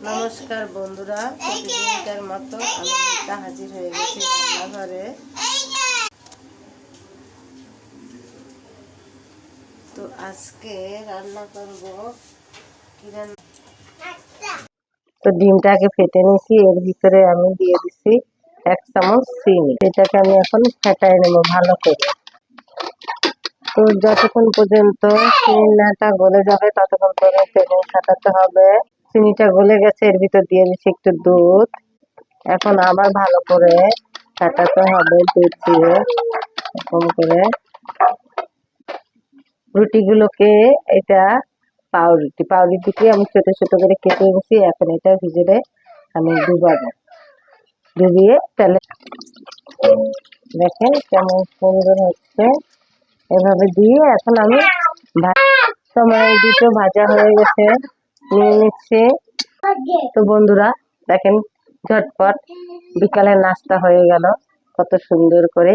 নমস্কার বন্ধুরা, প্রতিদিনকার মতো আমি মিতা হাজির হয়ে গেছি রান্নাঘরে। তো আজকে রান্না করব কি রান্না। তো ডিমটাকে ফেটে নিয়েছি, এর ভিতরে আমি দিয়ে দিচ্ছি 1 চামচ চিনি। এটাকে আমি এখন ফেটাই নেব ভালো করে। তো যতক্ষণ পর্যন্ত চিনিটা গলে যাবে ততক্ষণ পর্যন্ত ফাটাতে হবে। চিনিটা গলে গেছে, এর ভিতর দিয়ে দিচ্ছি একটু দুধ। এখন আবার ভালো করে ফাটাতে হবে দুধ দিয়ে। এরকম করে রুটিগুলোকে, এটা পাউরুটিকে আমি ছোট ছোট করে কেটে নিয়েছি। এখন এটা ভিতরে আমি ডুবিয়ে তেলে দেখেন কেমন সুন্দর হচ্ছে। এভাবে দিয়ে এখন আমি সময় দুটো ভাজা হয়ে গেছে, নিয়ে নিচ্ছি। তো বন্ধুরা দেখেন, ঝটপট বিকালের নাস্তা হয়ে গেল কত সুন্দর করে।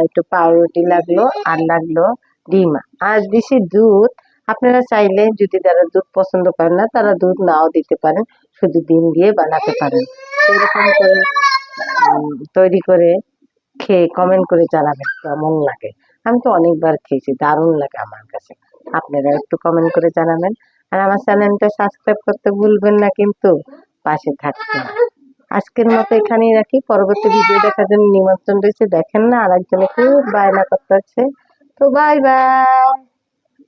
একটু পাউরুটি লাগলো আর লাগলো ডিম আর দিছি দুধ। আপনারা চাইলে যদি যারা দুধ পছন্দ করেন না তারা দুধ নাও দিতে পারেন, শুধু ডিম দিয়ে বানাতে পারেন। এরকম করে তৈরি করে খেয়ে কমেন্ট করে জানাবেন কেমন লাগে। আমি তো অনেকবার খেয়েছি, দারুণ লাগে আমার কাছে। আপনারা একটু কমেন্ট করে জানাবেন। আর আমার চ্যানেলটা সাবস্ক্রাইব করতে ভুলবেন না, কিন্তু পাশে থাকতে। আজকের মতো এখানেই রাখি, পরবর্তী ভিডিও দেখার জন্য নিমন্ত্রণ রয়েছে। দেখেন না, আর একজনে খুব বায়না করতে হচ্ছে। তো বাই বাই।